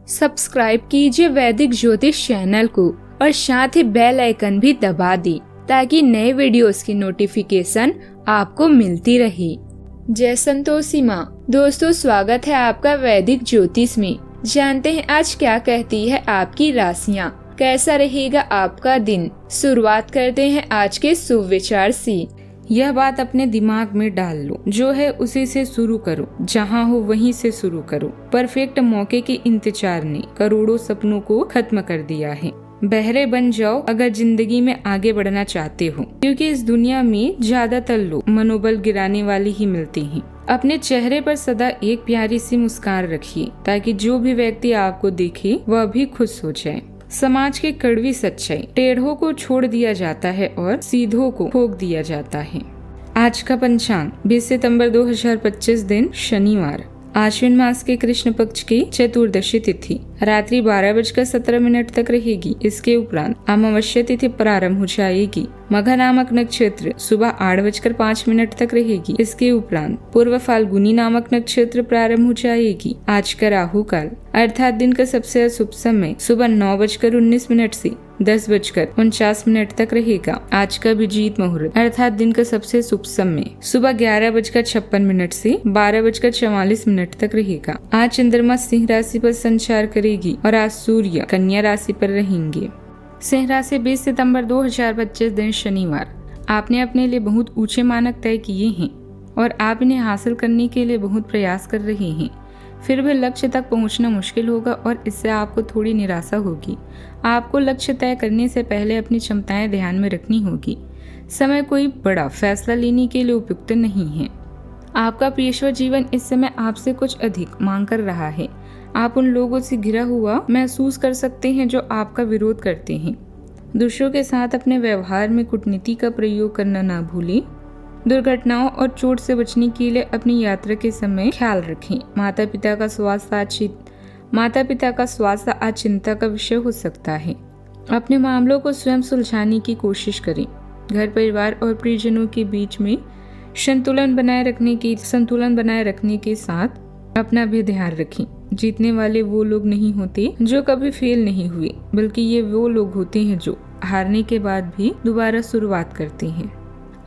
Subscribe कीजिए वैदिक ज्योतिष चैनल को और साथ ही बेल आइकन भी दबा दी ताकि नए वीडियोस की नोटिफिकेशन आपको मिलती रहे। जय संतोषी माँ। दोस्तों, स्वागत है आपका वैदिक ज्योतिष में। जानते हैं आज क्या कहती है आपकी राशियाँ, कैसा रहेगा आपका दिन। शुरुआत करते हैं आज के शुभ विचार से। यह बात अपने दिमाग में डाल लो, जो है उसी से शुरू करो, जहाँ हो वहीं से शुरू करो। परफेक्ट मौके के इंतजार ने करोड़ों सपनों को खत्म कर दिया है। बहरे बन जाओ अगर जिंदगी में आगे बढ़ना चाहते हो, क्योंकि इस दुनिया में ज्यादातर लोग मनोबल गिराने वाले ही मिलते हैं। अपने चेहरे पर सदा एक प्यारी सी मुस्कान रखिए ताकि जो भी व्यक्ति आपको देखे वह भी खुश हो जाए। समाज की कड़वी सच्चाई, टेढ़ों को छोड़ दिया जाता है और सीधों को ठोक दिया जाता है। आज का पंचांग 20 सितंबर 2025 दिन शनिवार, आश्विन मास के कृष्ण पक्ष की चतुर्दशी तिथि रात्रि 12:17 तक रहेगी। इसके उपरांत अमावस्या तिथि प्रारंभ हो जाएगी। मघा नामक नक्षत्र सुबह 8:05 तक रहेगी। इसके उपरांत पूर्व फाल्गुनी नामक नक्षत्र प्रारंभ हो जाएगी। आज का राहु काल अर्थात दिन का सबसे अशुभ समय सुबह 9:19 से 10:49 तक रहेगा। आज का अभिजीत मुहूर्त अर्थात दिन का सबसे शुभ समय सुबह 11:56 से 12:44 तक रहेगा। आज चंद्रमा सिंह राशि पर संचार करेगी और आज सूर्य कन्या राशि पर रहेंगे। सिंह राशि 20 सितंबर 2025 दिन शनिवार। आपने अपने लिए बहुत ऊंचे मानक तय किए हैं और आप इन्हें हासिल करने के लिए बहुत प्रयास कर रहे हैं। फिर भी लक्ष्य तक पहुंचना मुश्किल होगा और इससे आपको थोड़ी निराशा होगी। आपको लक्ष्य तय करने से पहले अपनी क्षमताएं ध्यान में रखनी होगी। समय कोई बड़ा फैसला लेने के लिए उपयुक्त नहीं है। आपका पेशेवर जीवन इस समय आपसे कुछ अधिक मांग कर रहा है। आप उन लोगों से घिरा हुआ महसूस कर सकते हैं जो आपका विरोध करते हैं। दूसरों के साथ अपने व्यवहार में कूटनीति का प्रयोग करना ना भूलें। दुर्घटनाओं और चोट से बचने के लिए अपनी यात्रा के समय ख्याल रखें। माता पिता का स्वास्थ्य आज चिंता का विषय हो सकता है। अपने मामलों को स्वयं सुलझाने की कोशिश करें। घर परिवार और प्रियजनों के बीच में संतुलन बनाए रखने के साथ अपना भी ध्यान रखें। जीतने वाले वो लोग नहीं होते जो कभी फेल नहीं हुए, बल्कि ये वो लोग होते हैं जो हारने के बाद भी दोबारा शुरुआत करते हैं।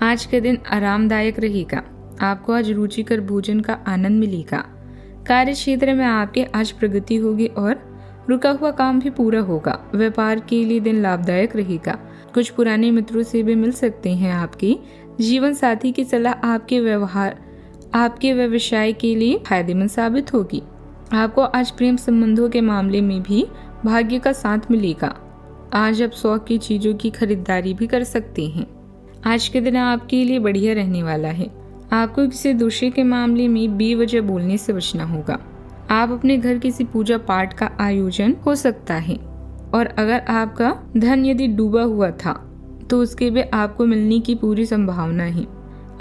आज का दिन आरामदायक रहेगा। आपको आज रुचिकर भोजन का आनंद मिलेगा। कार्य क्षेत्र में आपके आज प्रगति होगी और रुका हुआ काम भी पूरा होगा। व्यापार के लिए दिन लाभदायक रहेगा। कुछ पुराने मित्रों से भी मिल सकते हैं। आपके जीवन साथी की सलाह आपके व्यवसाय के लिए फायदेमंद साबित होगी। आपको आज प्रेम संबंधों के मामले में भी भाग्य का साथ मिलेगा। आज आप शौक की चीजों की खरीदारी भी कर सकते हैं। आज के दिन आपके लिए बढ़िया रहने वाला है। आपको किसी दूसरे के मामले में बेवजह बोलने से बचना होगा। आप अपने घर किसी पूजा पाठ का आयोजन हो सकता है और अगर आपका धन यदि डूबा हुआ था तो उसके भी आपको मिलने की पूरी संभावना है।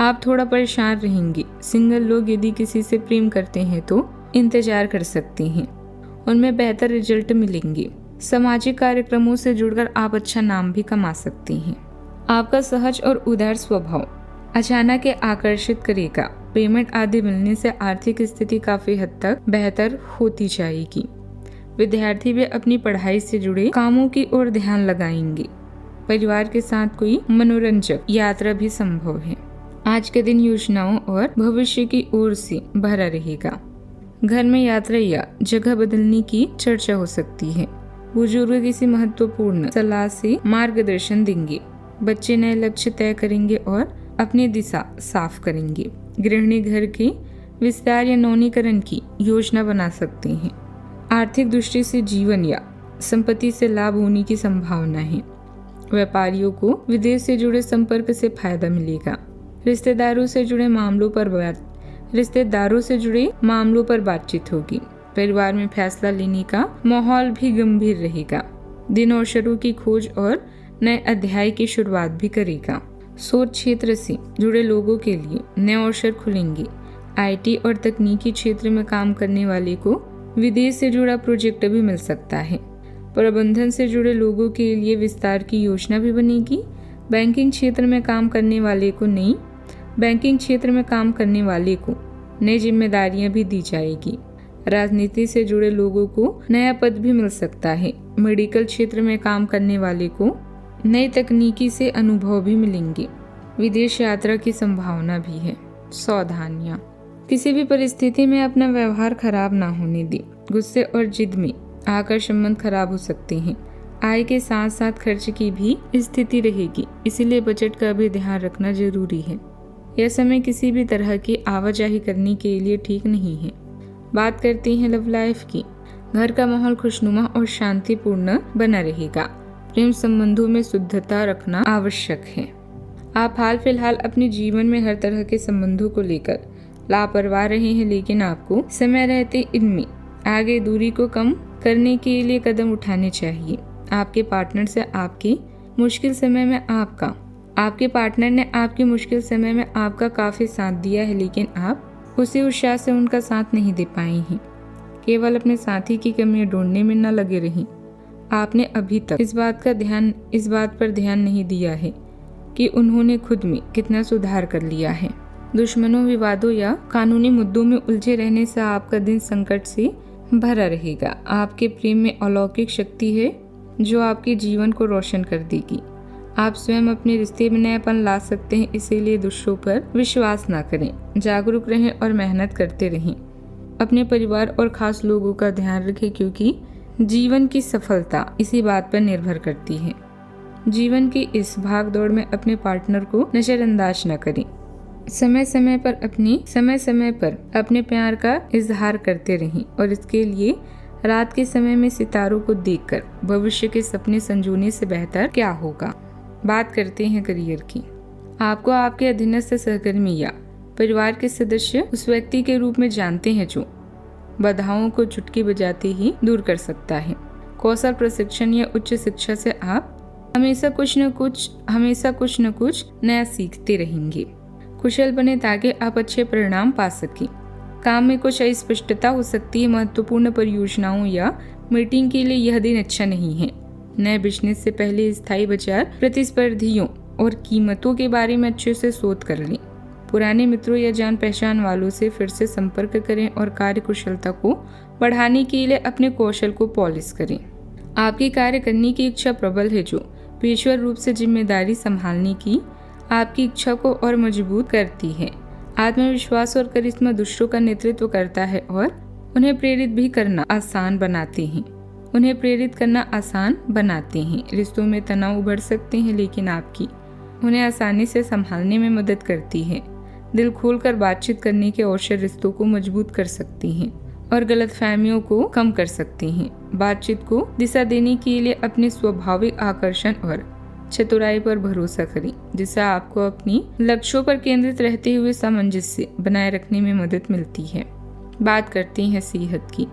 आप थोड़ा परेशान रहेंगे। सिंगल लोग यदि किसी से प्रेम करते हैं तो इंतजार कर सकते हैं। उनमें बेहतर रिजल्ट मिलेंगे। सामाजिक कार्यक्रमों से जुड़कर आप अच्छा नाम भी कमा सकते हैं। आपका सहज और उदार स्वभाव अचानक आकर्षित करेगा। पेमेंट आदि मिलने से आर्थिक स्थिति काफी हद तक बेहतर होती जाएगी। विद्यार्थी भी अपनी पढ़ाई से जुड़े कामों की ओर ध्यान लगाएंगे। परिवार के साथ कोई मनोरंजक यात्रा भी संभव है। आज के दिन योजनाओं और भविष्य की ओर से भरा रहेगा। घर में यात्रा या जगह बदलने की चर्चा हो सकती है। बुजुर्ग किसी महत्वपूर्ण सलाह से मार्गदर्शन देंगे। बच्चे नए लक्ष्य तय करेंगे और अपनी दिशा साफ करेंगे। गृहिणी घर के विस्तार या नवीनीकरण की योजना बना सकते हैं। आर्थिक दृष्टि से जीवन या संपत्ति से लाभ होने की संभावना है। व्यापारियों को विदेश से जुड़े संपर्क से फायदा मिलेगा। रिश्तेदारों से जुड़े मामलों पर बातचीत होगी। परिवार में फैसला लेने का माहौल भी गंभीर रहेगा। दिन अवसरों की खोज और नए अध्याय की शुरुआत भी करेगा। शोध क्षेत्र से जुड़े लोगों के लिए नए अवसर खुलेंगे। आईटी और तकनीकी क्षेत्र में काम करने वाले को विदेश से जुड़ा प्रोजेक्ट भी मिल सकता है। प्रबंधन से जुड़े लोगों के लिए विस्तार की योजना भी बनेगी। बैंकिंग क्षेत्र में काम करने वाले को नई जिम्मेदारियां भी दी जाएगी। राजनीति से जुड़े लोगों को नया पद भी मिल सकता है। मेडिकल क्षेत्र में काम करने वाले को नई तकनीकी से अनुभव भी मिलेंगे। विदेश यात्रा की संभावना भी है। सावधानियां, किसी भी परिस्थिति में अपना व्यवहार खराब ना होने दें। गुस्से और जिद में आकर संबंध खराब हो सकते हैं। आय के साथ साथ खर्च की भी स्थिति रहेगी, इसीलिए बजट का भी ध्यान रखना जरूरी है। यह समय किसी भी तरह की आवाजाही करने के लिए ठीक नहीं है। बात करते हैं लव लाइफ की। घर का माहौल खुशनुमा और शांतिपूर्ण बना रहेगा। प्रेम संबंधों में शुद्धता रखना आवश्यक है। आप हाल फिलहाल अपने जीवन में हर तरह के संबंधों को लेकर लापरवाह रहे हैं, लेकिन आपको समय रहते इनमें आगे दूरी को कम करने के लिए कदम उठाने चाहिए। आपके पार्टनर ने आपके मुश्किल समय में आपका काफी साथ दिया है, लेकिन आप उसी उत्साह से उनका साथ नहीं दे पाए हैं। केवल अपने साथी की कमियां ढूंढने में न लगे रहें। आपने अभी तक इस बात पर ध्यान नहीं दिया है कि उन्होंने खुद में कितना सुधार कर लिया है। दुश्मनों, विवादों या कानूनी मुद्दों में उलझे रहने से आपका दिन संकट से भरा रहेगा। आपके प्रेम में अलौकिक शक्ति है जो आपके जीवन को रोशन कर देगी। आप स्वयं अपने रिश्ते में नयापन ला सकते हैं, इसीलिए दूसरों पर विश्वास ना करें। जागरूक रहें और मेहनत करते रहें। अपने परिवार और खास लोगों का ध्यान रखें, क्योंकि जीवन की सफलता इसी बात पर निर्भर करती है। जीवन की इस भागदौड़ में अपने पार्टनर को नजरअंदाज न करें। समय समय पर अपने प्यार का इजहार करते रहें और इसके लिए रात के समय में सितारों को देखकर भविष्य के सपने संजोने से बेहतर क्या होगा। बात करते हैं करियर की। आपको आपके अधीनस्थ सहकर्मी या परिवार के सदस्य उस व्यक्ति के रूप में जानते हैं जो बाधाओं को चुटकी बजाते ही दूर कर सकता है। कौशल प्रशिक्षण या उच्च शिक्षा से आप हमेशा कुछ न कुछ नया सीखते रहेंगे। कुशल बने ताकि आप अच्छे परिणाम पा सकें। काम में कुछ अस्पष्टता हो सकती है। महत्वपूर्ण परियोजनाओं या मीटिंग के लिए यह दिन अच्छा नहीं है। नए बिजनेस से पहले स्थायी बाजार प्रतिस्पर्धियों और कीमतों के बारे में अच्छे से शोध कर लें। पुराने मित्रों या जान पहचान वालों से फिर से संपर्क करें और कार्य कुशलता को बढ़ाने के लिए अपने कौशल को पॉलिश करें। आपकी कार्य करने की इच्छा प्रबल है, जो पेशेवर रूप से जिम्मेदारी संभालने की आपकी इच्छा को और मजबूत करती है। आत्मविश्वास और करिश्मा दूसरों का नेतृत्व करता है और उन्हें प्रेरित करना आसान बनाते हैं। रिश्तों में तनाव उभर सकते हैं, लेकिन आपकी उन्हें आसानी से संभालने में मदद करती है। दिल खोलकर बातचीत करने के अवसर रिश्तों को मजबूत कर सकती हैं और गलतफहमियों को कम कर सकती हैं। बातचीत को दिशा देने के लिए अपने स्वाभाविक आकर्षण और चतुराई पर भरोसा करें, जिससे आपको अपनी लक्ष्यों पर केंद्रित रहते हुए सामंजस्य बनाए रखने में मदद मिलती है। बात करते हैं सेहत की।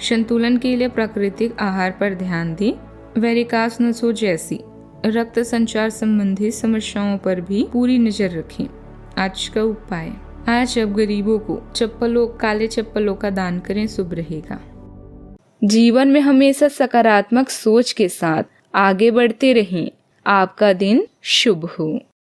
संतुलन के लिए प्राकृतिक आहार पर ध्यान दें। वेरिकास नसों जैसी रक्त संचार संबंधी समस्याओं पर भी पूरी नजर रखें। आज का उपाय, आज अब गरीबों को काले चप्पलों का दान करें, शुभ रहेगा। जीवन में हमेशा सकारात्मक सोच के साथ आगे बढ़ते रहें। आपका दिन शुभ हो।